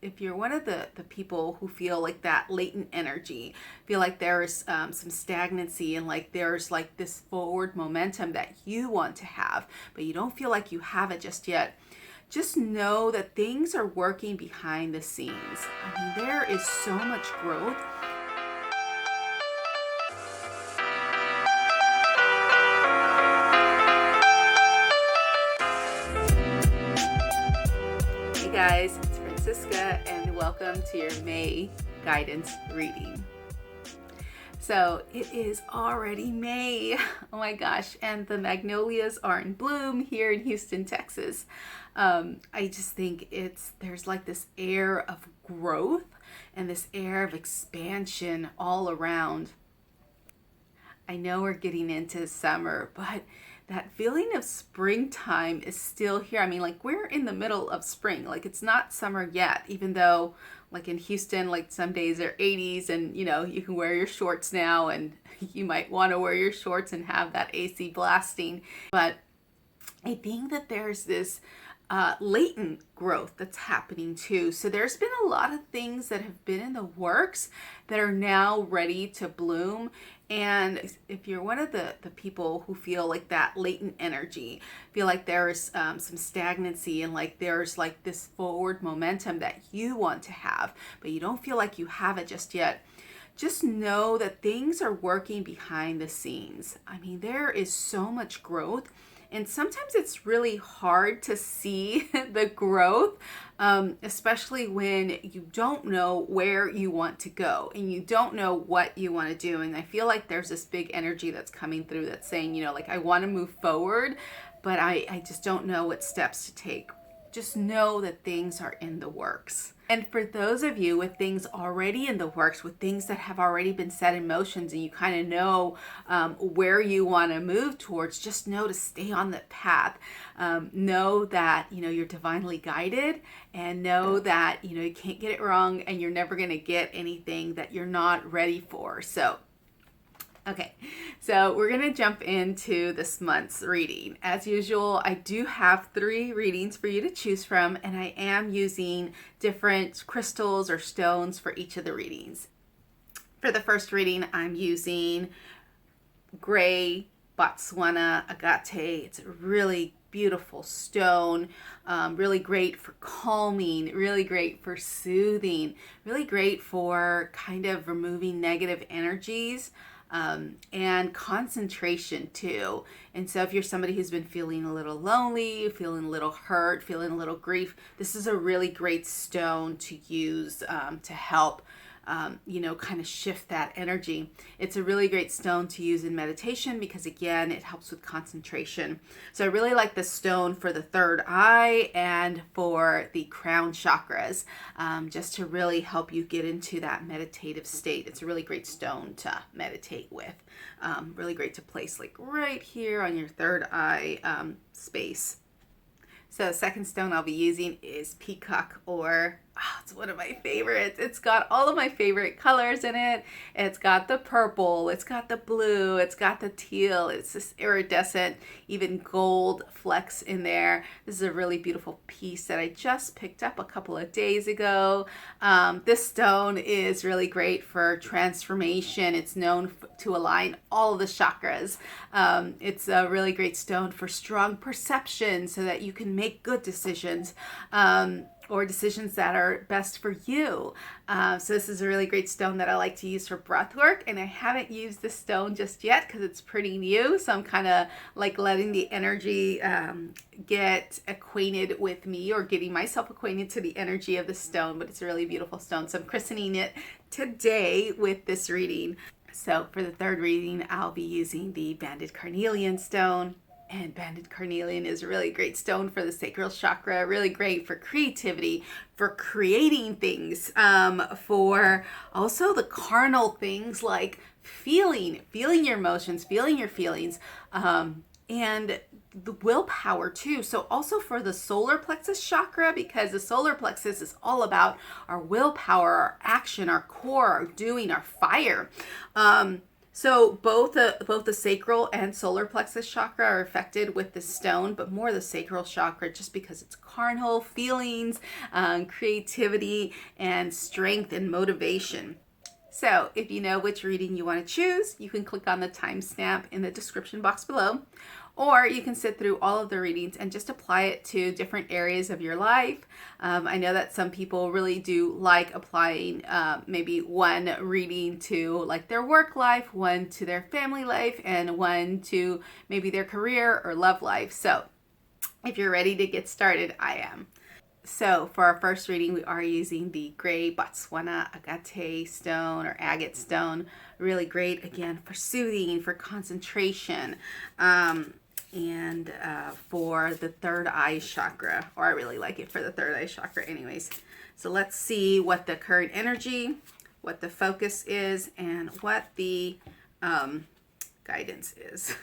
if you're one of the people who feel like that latent energy, feel like there's some stagnancy and like there's like this forward momentum that you want to have, but you don't feel like you have it just yet, just know that things are working behind the scenes. I mean, there is so much growth. Hey guys, it's Francisca and welcome to your May guidance reading. So it is already May, oh my gosh, and the magnolias are in bloom here in Houston, Texas. I just think there's like this air of growth and this air of expansion all around. I know we're getting into summer, but that feeling of springtime is still here. I mean, like we're in the middle of spring. Like it's not summer yet, even though like in Houston, like some days are 80s and you can wear your shorts now and you might want to wear your shorts and have that AC blasting. But I think that there's this latent growth that's happening too. So there's been a lot of things that have been in the works that are now ready to bloom. And if you're one of the people who feel like that latent energy, feel like there's some stagnancy and like there's like this forward momentum that you want to have, but you don't feel like you have it just yet, just know that things are working behind the scenes. I mean, there is so much growth. And sometimes it's really hard to see the growth, especially when you don't know where you want to go and you don't know what you want to do. And I feel like there's this big energy that's coming through that's saying, like I want to move forward, but I just don't know what steps to take. Just know that things are in the works. And for those of you with things already in the works, with things that have already been set in motions and you kind of know where you want to move towards, just know to stay on the path. Know that, you're divinely guided, and know that, you can't get it wrong and you're never going to get anything that you're not ready for. Okay, so we're going to jump into this month's reading. As usual, I do have 3 readings for you to choose from, and I am using different crystals or stones for each of the readings. For the first reading, I'm using Grey Botswana Agate. It's a really beautiful stone, really great for calming, really great for soothing, really great for kind of removing negative energies. And concentration too. And so if you're somebody who's been feeling a little lonely, feeling a little hurt, feeling a little grief, this is a really great stone to use to help kind of shift that energy. It's a really great stone to use in meditation because, again, it helps with concentration. So I really like the stone for the third eye and for the crown chakras, just to really help you get into that meditative state. It's a really great stone to meditate with. Really great to place like right here on your third eye space. So the second stone I'll be using is Peacock Ore. It's one of my favorites. It's got all of my favorite colors in it. It's got the purple, it's got the blue, it's got the teal, it's this iridescent, even gold flecks in there. This is a really beautiful piece that I just picked up a couple of days ago. This stone is really great for transformation. It's known to align all of the chakras. It's a really great stone for strong perception so that you can make good decisions. Or decisions that are best for you. So this is a really great stone that I like to use for breath work, and I haven't used this stone just yet because it's pretty new, so I'm kind of like letting the energy get acquainted with me, or getting myself acquainted to the energy of the stone. But it's a really beautiful stone, so I'm christening it today with this reading. So for the third reading, I'll be using the Banded Carnelian stone. And Banded Carnelian is a really great stone for the sacral chakra, really great for creativity, for creating things, for also the carnal things like feeling your emotions, feeling your feelings, and the willpower too. So also for the solar plexus chakra, because the solar plexus is all about our willpower, our action, our core, our doing, our fire. So both the sacral and solar plexus chakra are affected with this stone, but more the sacral chakra just because it's carnal feelings, creativity, and strength and motivation. So if you know which reading you want to choose, you can click on the timestamp in the description box below, or you can sit through all of the readings and just apply it to different areas of your life. I know that some people really do like applying maybe one reading to like their work life, one to their family life, and one to maybe their career or love life. So if you're ready to get started, I am. So for our first reading, we are using the Grey Botswana Agate stone or agate stone. Really great, again, for soothing, for concentration, and for the third eye chakra, or I really like it for the third eye chakra anyways. So let's see what the current energy, what the focus is, and what the guidance is.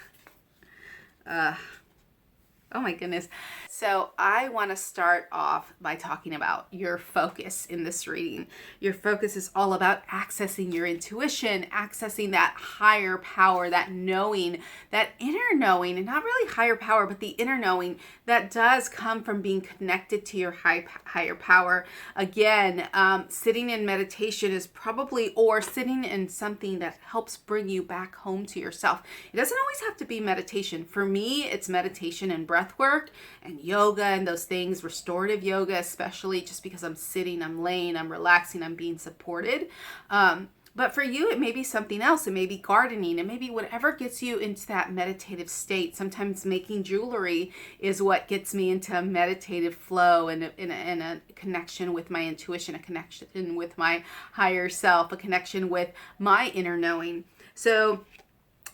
Oh my goodness. So I want to start off by talking about your focus in this reading. Your focus is all about accessing your intuition, accessing that higher power, that knowing, that inner knowing, and not really higher power, but the inner knowing that does come from being connected to your higher power. Again, sitting in meditation is probably, or sitting in something that helps bring you back home to yourself. It doesn't always have to be meditation. For me, it's meditation and breath work and yoga and those things, restorative yoga, especially just because I'm sitting, I'm laying, I'm relaxing, I'm being supported. But for you, it may be something else. It may be gardening. It may be whatever gets you into that meditative state. Sometimes making jewelry is what gets me into a meditative flow and a connection with my intuition, a connection with my higher self, a connection with my inner knowing. So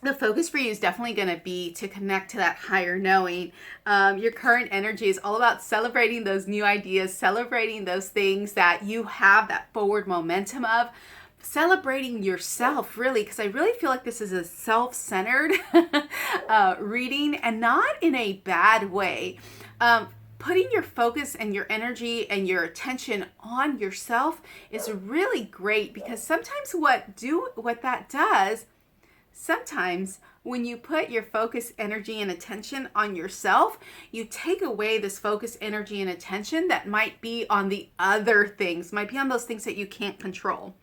the focus for you is definitely going to be to connect to that higher knowing. Your current energy is all about celebrating those new ideas, celebrating those things that you have that forward momentum of, celebrating yourself, really, because I really feel like this is a self-centered reading, and not in a bad way. Putting your focus and your energy and your attention on yourself is really great, because sometimes what that does, sometimes when you put your focus, energy, and attention on yourself, you take away this focus, energy, and attention that might be on the other things, might be on those things that you can't control.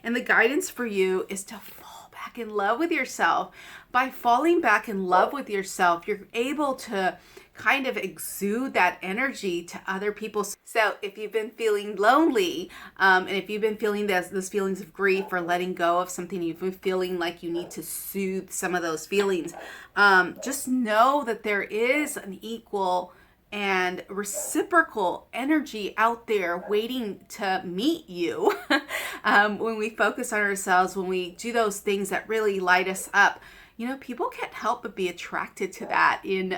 And the guidance for you is to fall back in love with yourself. By falling back in love with yourself, you're able to kind of exude that energy to other people. So if you've been feeling lonely, and if you've been feeling those feelings of grief or letting go of something, you've been feeling like you need to soothe some of those feelings, just know that there is an equal and reciprocal energy out there waiting to meet you. When we focus on ourselves, when we do those things that really light us up, people can't help but be attracted to that in,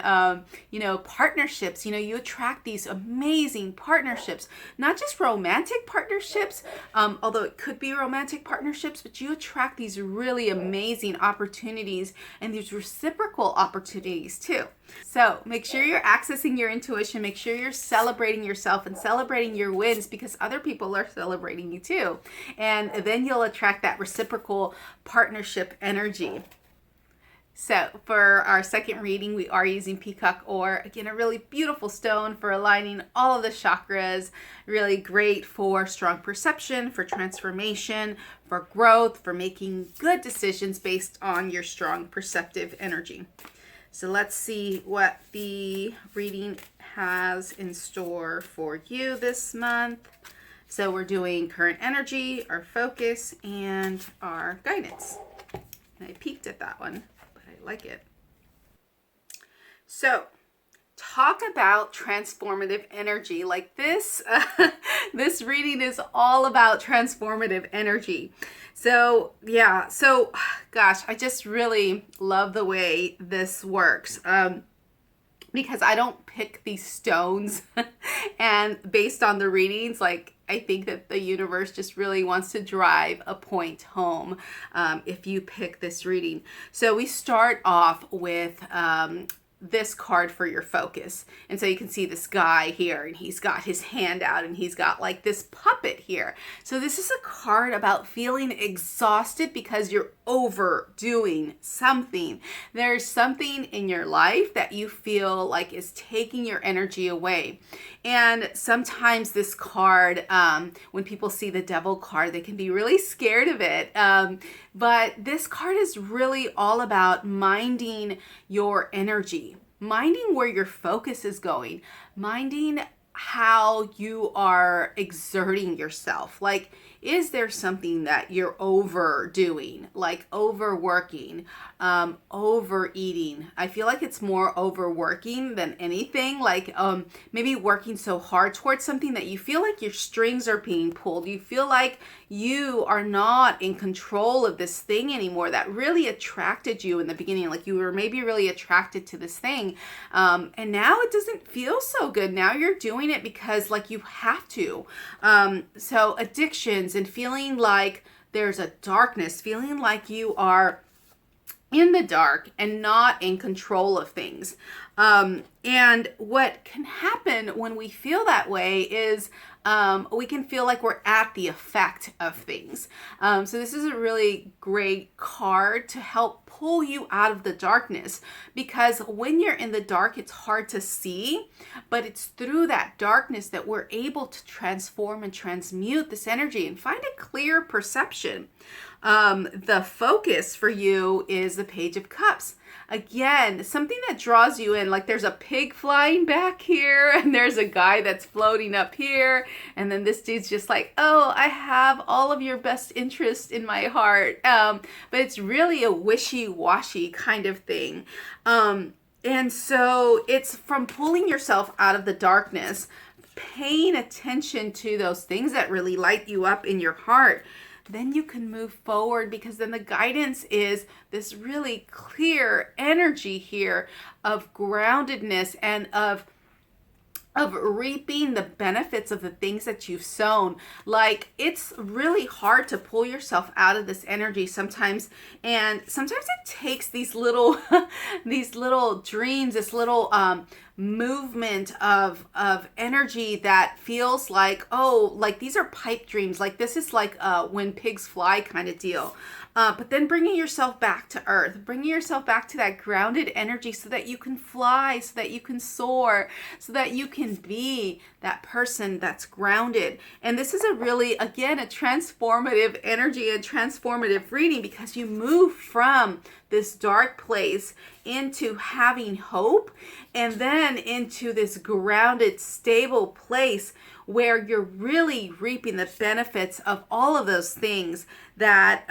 partnerships. You attract these amazing partnerships, not just romantic partnerships, although it could be romantic partnerships, but you attract these really amazing opportunities and these reciprocal opportunities too. So make sure you're accessing your intuition, make sure you're celebrating yourself and celebrating your wins, because other people are celebrating you too. And then you'll attract that reciprocal partnership energy. So for our second reading, we are using Peacock Ore. Again, a really beautiful stone for aligning all of the chakras. Really great for strong perception, for transformation, for growth, for making good decisions based on your strong perceptive energy. So let's see what the reading has in store for you this month. So we're doing current energy, our focus, and our guidance. And I peeked at that one. Like it. So talk about transformative energy. Like this this reading is all about transformative energy. So gosh, I just really love the way this works, because I don't pick these stones and based on the readings, I think that the universe just really wants to drive a point home if you pick this reading. So we start off with this card for your focus. And so you can see this guy here, and he's got his hand out, and he's got like this puppet here. So this is a card about feeling exhausted because you're overdoing something. There's something in your life that you feel like is taking your energy away. And sometimes this card, when people see the devil card, they can be really scared of it. But this card is really all about minding your energy, minding where your focus is going, minding how you are exerting yourself. Like, is there something that you're overdoing, like overworking, overeating? I feel like it's more overworking than anything. Like maybe working so hard towards something that you feel like your strings are being pulled. You feel like you are not in control of this thing anymore that really attracted you in the beginning. Like you were maybe really attracted to this thing. And now it doesn't feel so good. Now you're doing it because like you have to. So addictions and feeling like there's a darkness, feeling like you are in the dark and not in control of things. And what can happen when we feel that way is we can feel like we're at the effect of things. So this is a really great card to help pull you out of the darkness, because when you're in the dark, it's hard to see, but it's through that darkness that we're able to transform and transmute this energy and find a clear perception. The focus for you is the Page of Cups. Again, something that draws you in, like there's a pig flying back here and there's a guy that's floating up here. And then this dude's just like, oh, I have all of your best interest in my heart. But it's really a wishy-washy kind of thing. And so it's from pulling yourself out of the darkness, paying attention to those things that really light you up in your heart. Then you can move forward, because then the guidance is this really clear energy here of groundedness and of reaping the benefits of the things that you've sown. Like, it's really hard to pull yourself out of this energy sometimes. And sometimes it takes these little, these little dreams, this little, movement of energy that feels like, oh, like these are pipe dreams. Like this is like when pigs fly kind of deal. But then bringing yourself back to earth, bringing yourself back to that grounded energy so that you can fly, so that you can soar, so that you can be that person that's grounded. And this is a really, again, a transformative energy, a transformative reading, because you move from this dark place into having hope, and then into this grounded, stable place where you're really reaping the benefits of all of those things that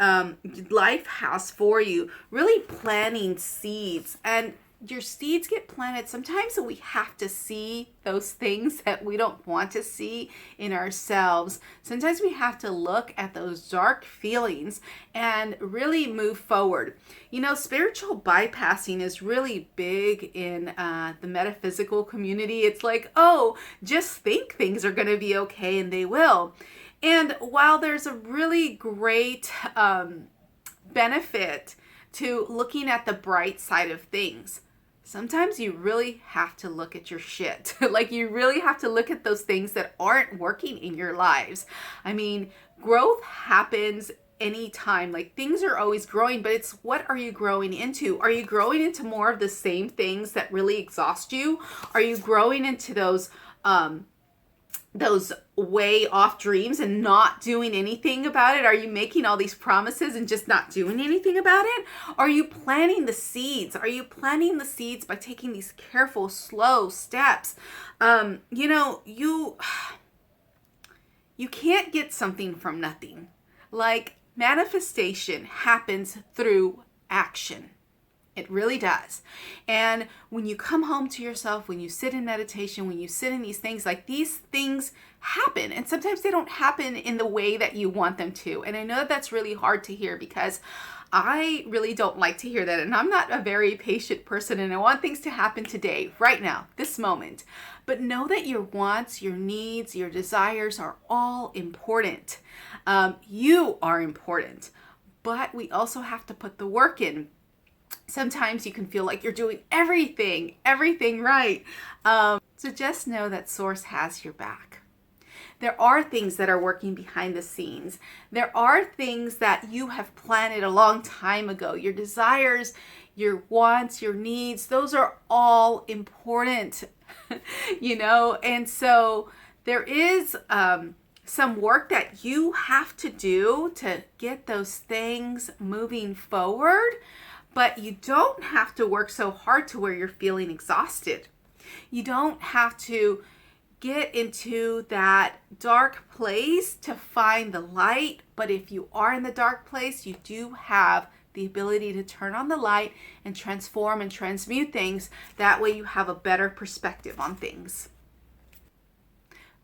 life has for you, really planting seeds. And your seeds get planted. Sometimes we have to see those things that we don't want to see in ourselves. Sometimes we have to look at those dark feelings and really move forward. You know, spiritual bypassing is really big in the metaphysical community. It's like, oh, just think things are going to be okay, and they will. And while there's a really great benefit to looking at the bright side of things, sometimes you really have to look at your shit. Like, you really have to look at those things that aren't working in your lives. I mean, growth happens anytime. Like, things are always growing, but it's what are you growing into? Are you growing into more of the same things that really exhaust you? Are you growing into those way off dreams and not doing anything about it? Are you making all these promises and just not doing anything about it? Are you planting the seeds? Are you planting the seeds by taking these careful, slow steps? You know, you can't get something from nothing. Like, manifestation happens through action. It really does. And when you come home to yourself, when you sit in meditation, when you sit in these things, like, these things happen. And sometimes they don't happen in the way that you want them to. And I know that that's really hard to hear, because I really don't like to hear that. And I'm not a very patient person, and I want things to happen today, right now, this moment. But know that your wants, your needs, your desires are all important. You are important, but we also have to put the work in. Sometimes you can feel like you're doing everything right. So just know that Source has your back. There are things that are working behind the scenes. There are things that you have planted a long time ago. Your desires, your wants, your needs, those are all important, and so there is some work that you have to do to get those things moving forward, but you don't have to work so hard to where you're feeling exhausted. You don't have to get into that dark place to find the light, but if you are in the dark place, you do have the ability to turn on the light and transform and transmute things. That way you have a better perspective on things.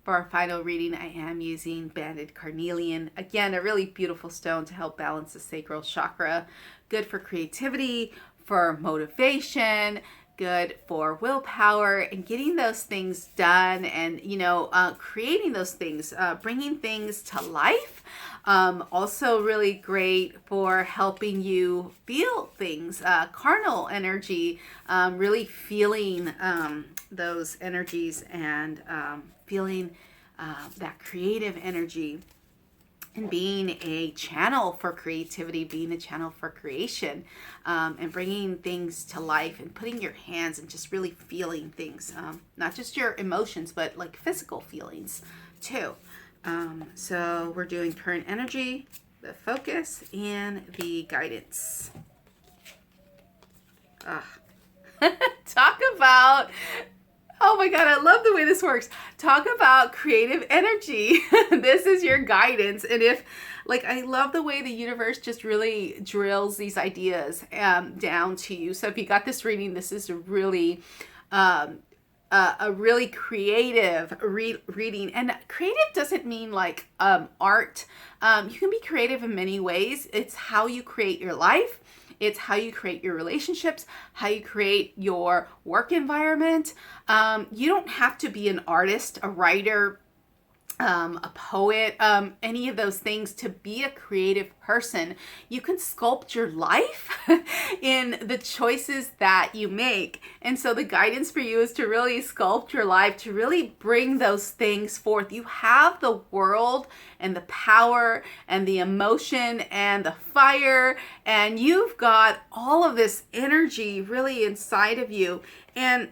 For our final reading, I am using Banded Carnelian. Again, a really beautiful stone to help balance the sacral chakra. Good for creativity, for motivation, good for willpower and getting those things done and, creating those things, bringing things to life. Also really great for helping you feel things, carnal energy, really feeling those energies and feeling that creative energy. And being a channel for creativity, being a channel for creation, and bringing things to life and putting your hands and just really feeling things, not just your emotions, but like physical feelings too. So we're doing current energy, the focus, and the guidance. Talk about... Oh my God, I love the way this works. Talk about creative energy. This is your guidance. And I love the way the universe just really drills these ideas down to you. So if you got this reading, this is a really creative reading. And creative doesn't mean like art. You can be creative in many ways. It's how you create your life. It's how you create your relationships, how you create your work environment. You don't have to be an artist, a writer, a poet, any of those things to be a creative person. You can sculpt your life in the choices that you make. And so the guidance for you is to really sculpt your life, to really bring those things forth. You have the world and the power and the emotion and the fire, and you've got all of this energy really inside of you. And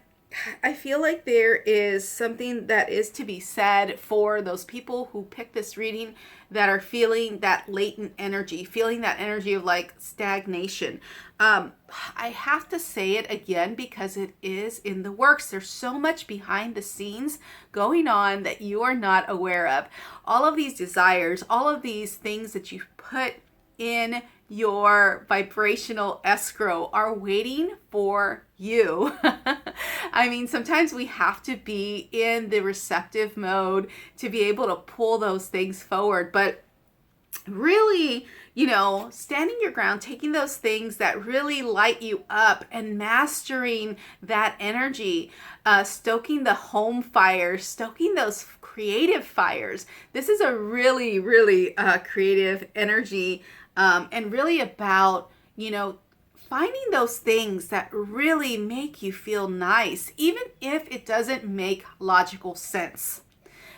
I feel like there is something that is to be said for those people who pick this reading that are feeling that latent energy, feeling that energy of like stagnation. I have to say it again because it is in the works. There's so much behind the scenes going on that you are not aware of. All of these desires, all of these things that you put in your vibrational escrow are waiting for you. I mean, sometimes we have to be in the receptive mode to be able to pull those things forward. But really, standing your ground, taking those things that really light you up and mastering that energy, stoking the home fires, stoking those creative fires. This is a really, really creative energy. And really about, finding those things that really make you feel nice, even if it doesn't make logical sense.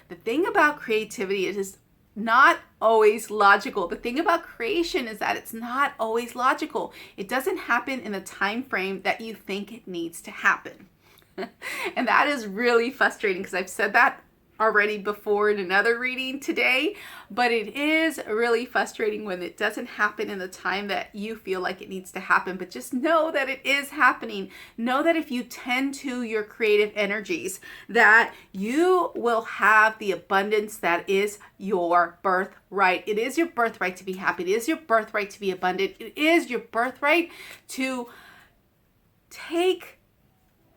The thing about creativity is not always logical. The thing about creation is that it's not always logical. It doesn't happen in the time frame that you think it needs to happen. And that is really frustrating because I've said that already before in another reading today, but it is really frustrating when it doesn't happen in the time that you feel like it needs to happen. But just know that it is happening. Know that if you tend to your creative energies, that you will have the abundance that is your birthright. It is your birthright to be happy. It is your birthright to be abundant. It is your birthright to take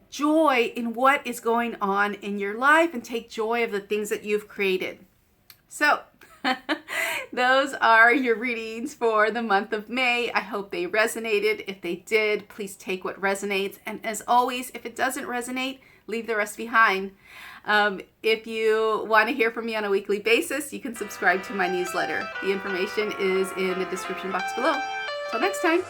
joy in what is going on in your life and take joy of the things that you've created. So those are your readings for the month of May. I hope they resonated. If they did, please take what resonates. And as always, if it doesn't resonate, leave the rest behind. If you want to hear from me on a weekly basis, you can subscribe to my newsletter. The information is in the description box below. Till next time.